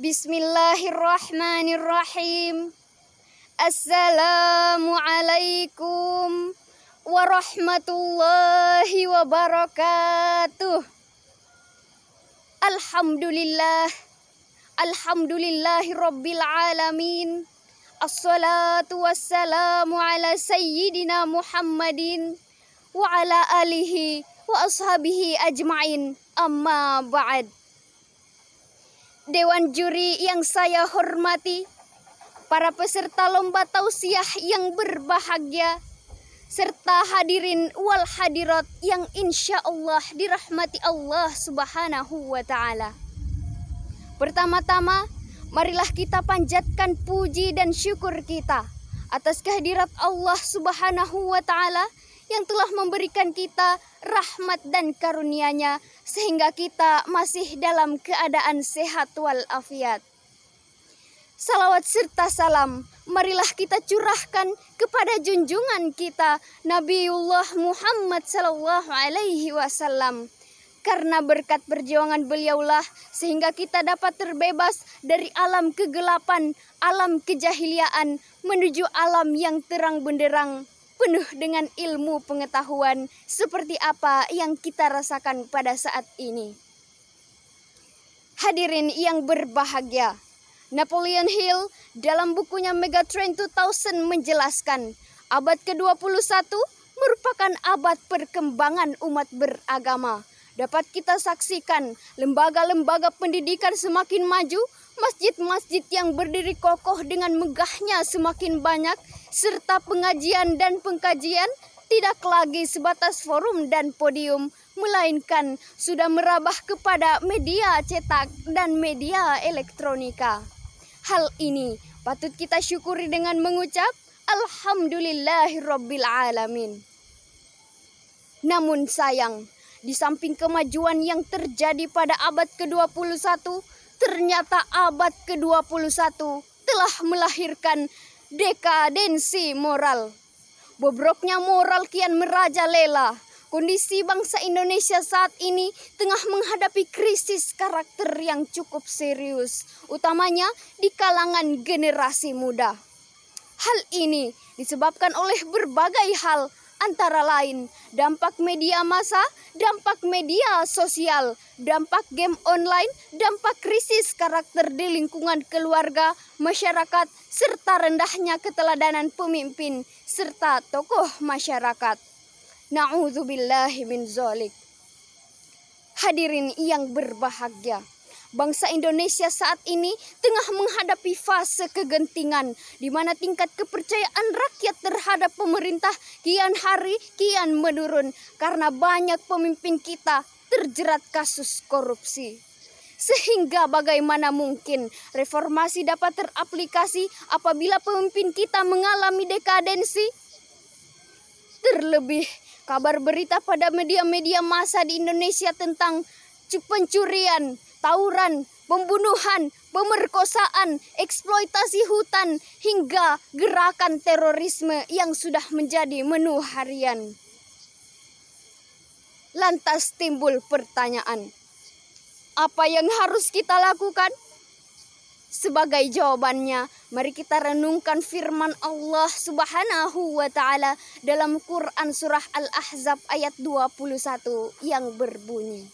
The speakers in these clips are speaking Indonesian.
Bismillahirrahmanirrahim. Assalamualaikum warahmatullahi wabarakatuh. Alhamdulillahi rabbil alamin. Assalatu wassalamu ala sayyidina Muhammadin wa ala alihi wa ashabihi ajma'in. Amma ba'd. Dewan juri yang saya hormati, para peserta lomba tausiah yang berbahagia, serta hadirin wal hadirat yang insya Allah dirahmati Allah Subhanahu wa Ta'ala. Pertama-tama, marilah kita panjatkan puji dan syukur kita atas kehadirat Allah Subhanahu wa Ta'ala yang telah memberikan kita rahmat dan karunia-Nya sehingga kita masih dalam keadaan sehat walafiat. Salawat serta salam marilah kita curahkan kepada junjungan kita Nabiullah Muhammad sallallahu alaihi wasallam. Karena berkat perjuangan beliaulah sehingga kita dapat terbebas dari alam kegelapan, alam kejahiliaan menuju alam yang terang benderang, penuh dengan ilmu pengetahuan seperti apa yang kita rasakan pada saat ini. Hadirin yang berbahagia, Napoleon Hill dalam bukunya Megatrend 2000 menjelaskan, abad ke-21 merupakan abad perkembangan umat beragama. Dapat kita saksikan lembaga-lembaga pendidikan semakin maju, masjid-masjid yang berdiri kokoh dengan megahnya semakin banyak, serta pengajian dan pengkajian tidak lagi sebatas forum dan podium, melainkan sudah merambah kepada media cetak dan media elektronika. Hal ini patut kita syukuri dengan mengucap Alhamdulillahirabbil alamin. Namun sayang, di samping kemajuan yang terjadi pada abad ke-21, ternyata abad ke-21 telah melahirkan dekadensi moral. Bobroknya moral kian merajalela. Kondisi bangsa Indonesia saat ini tengah menghadapi krisis karakter yang cukup serius, utamanya di kalangan generasi muda. Hal ini disebabkan oleh berbagai hal, antara lain dampak media massa, dampak media sosial, dampak game online, dampak krisis karakter di lingkungan keluarga, masyarakat, serta rendahnya keteladanan pemimpin serta tokoh masyarakat. Na'udzubillahi min dzalik. Hadirin yang berbahagia, bangsa Indonesia saat ini tengah menghadapi fase kegentingan di mana tingkat kepercayaan rakyat terhadap pemerintah kian hari kian menurun karena banyak pemimpin kita terjerat kasus korupsi. Sehingga bagaimana mungkin reformasi dapat teraplikasi apabila pemimpin kita mengalami dekadensi? Terlebih kabar berita pada media-media massa di Indonesia tentang pencurian, tawuran, pembunuhan, pemerkosaan, eksploitasi hutan, hingga gerakan terorisme yang sudah menjadi menu harian. Lantas timbul pertanyaan, apa yang harus kita lakukan? Sebagai jawabannya, mari kita renungkan firman Allah Subhanahu wa Ta'ala dalam Quran surah Al-Ahzab ayat 21 yang berbunyi,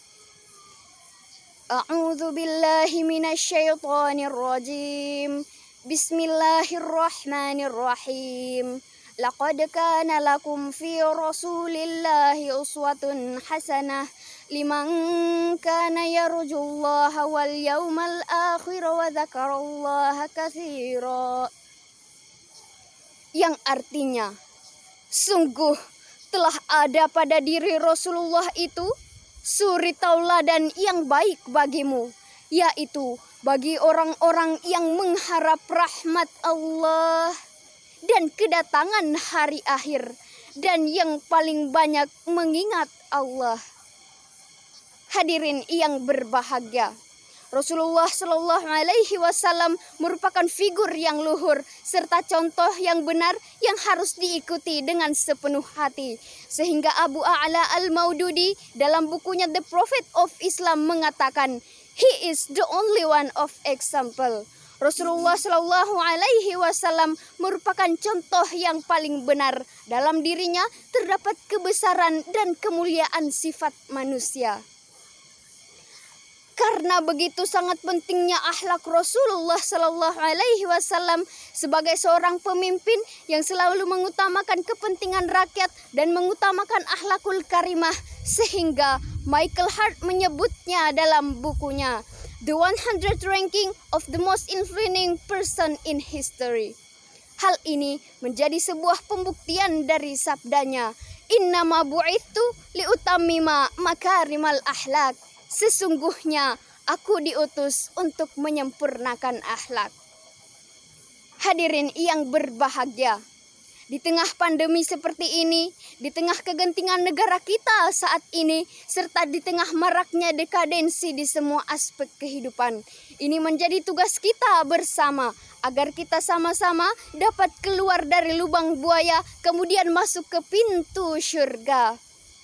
A'udzu billahi minasyaitonir rajim. Bismillahirrahmanirrahim. Laqad kana lakum fi Rasulillahi uswatun hasanah liman kana yarjullaha wal yawmal akhir wa dzakarallaha katsira. Yang artinya, sungguh telah ada pada diri Rasulullah itu suri tauladan yang baik bagimu, yaitu bagi orang-orang yang mengharap rahmat Allah dan kedatangan hari akhir, dan yang paling banyak mengingat Allah. Hadirin yang berbahagia, Rasulullah Shallallahu Alaihi Wasallam merupakan figur yang luhur serta contoh yang benar yang harus diikuti dengan sepenuh hati. Sehingga Abu A'la Al-Maududi dalam bukunya The Prophet of Islam mengatakan, "He is the only one of example." Rasulullah Shallallahu Alaihi Wasallam merupakan contoh yang paling benar. Dalam dirinya terdapat kebesaran dan kemuliaan sifat manusia. Karena begitu sangat pentingnya akhlak Rasulullah Shallallahu Alaihi Wasallam sebagai seorang pemimpin yang selalu mengutamakan kepentingan rakyat dan mengutamakan akhlakul karimah, sehingga Michael Hart menyebutnya dalam bukunya The 100 Ranking of the Most Influential Person in History. Hal ini menjadi sebuah pembuktian dari sabdanya, "Innama bu'ithu liutammima makarimal akhlak." Sesungguhnya aku diutus untuk menyempurnakan akhlak. Hadirin yang berbahagia, di tengah pandemi seperti ini, di tengah kegentingan negara kita saat ini, serta di tengah maraknya dekadensi di semua aspek kehidupan, ini menjadi tugas kita bersama agar kita sama-sama dapat keluar dari lubang buaya kemudian masuk ke pintu surga.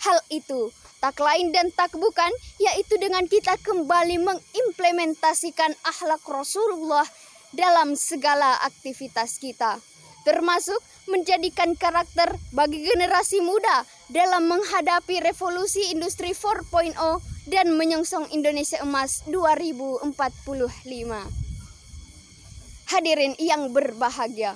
Hal itu tak lain dan tak bukan, yaitu dengan kita kembali mengimplementasikan akhlak Rasulullah dalam segala aktivitas kita, termasuk menjadikan karakter bagi generasi muda dalam menghadapi revolusi industri 4.0 dan menyongsong Indonesia Emas 2045. Hadirin yang berbahagia,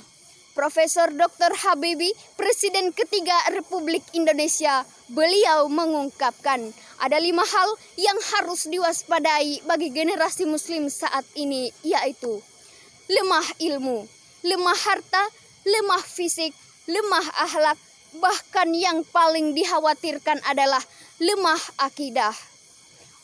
Profesor Dr. Habibie, Presiden ketiga Republik Indonesia, beliau mengungkapkan ada 5 hal yang harus diwaspadai bagi generasi muslim saat ini, yaitu lemah ilmu, lemah harta, lemah fisik, lemah akhlak, bahkan yang paling dikhawatirkan adalah lemah akidah.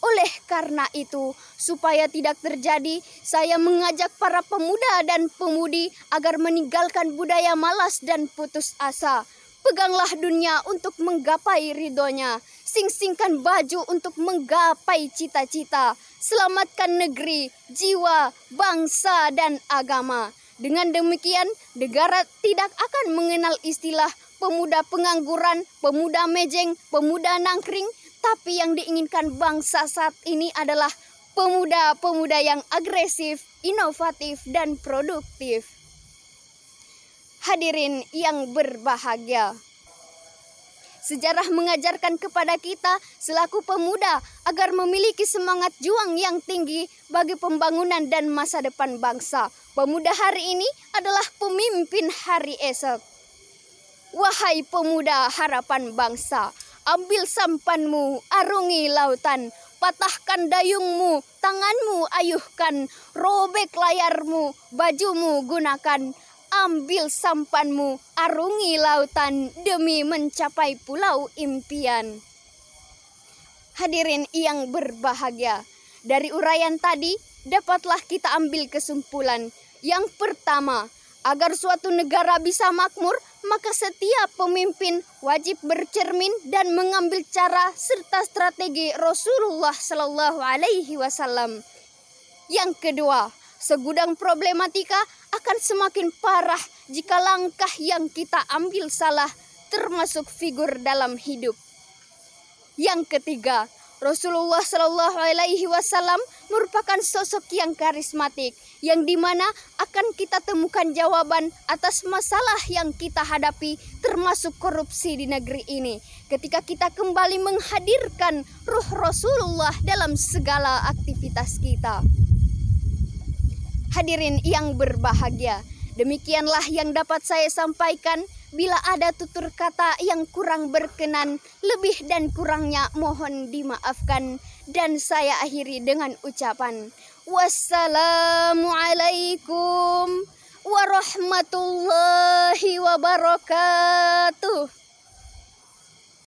Oleh karena itu, supaya tidak terjadi, saya mengajak para pemuda dan pemudi agar meninggalkan budaya malas dan putus asa. Peganglah dunia untuk menggapai ridhonya. Sing-singkan baju untuk menggapai cita-cita. Selamatkan negeri, jiwa, bangsa, dan agama. Dengan demikian, negara tidak akan mengenal istilah pemuda pengangguran, pemuda mejeng, pemuda nangkring, tapi yang diinginkan bangsa saat ini adalah pemuda-pemuda yang agresif, inovatif, dan produktif. Hadirin yang berbahagia, sejarah mengajarkan kepada kita selaku pemuda agar memiliki semangat juang yang tinggi bagi pembangunan dan masa depan bangsa. Pemuda hari ini adalah pemimpin hari esok. Wahai pemuda harapan bangsa, ambil sampanmu, arungi lautan, patahkan dayungmu, tanganmu ayuhkan, robek layarmu, bajumu gunakan, ambil sampanmu, arungi lautan demi mencapai pulau impian. Hadirin yang berbahagia, dari uraian tadi dapatlah kita ambil kesimpulan. Yang pertama, agar suatu negara bisa makmur, maka setiap pemimpin wajib bercermin dan mengambil cara serta strategi Rasulullah Shallallahu Alaihi Wasallam. Yang kedua, segudang problematika akan semakin parah jika langkah yang kita ambil salah, termasuk figur dalam hidup. Yang ketiga, Rasulullah Shallallahu Alaihi Wasallam merupakan sosok yang karismatik, yang dimana akan kita temukan jawaban atas masalah yang kita hadapi, termasuk korupsi di negeri ini, ketika kita kembali menghadirkan ruh Rasulullah dalam segala aktivitas kita. Hadirin yang berbahagia, demikianlah yang dapat saya sampaikan. Bila ada tutur kata yang kurang berkenan, lebih dan kurangnya mohon dimaafkan. Dan saya akhiri dengan ucapan wassalamualaikum warahmatullahi wabarakatuh.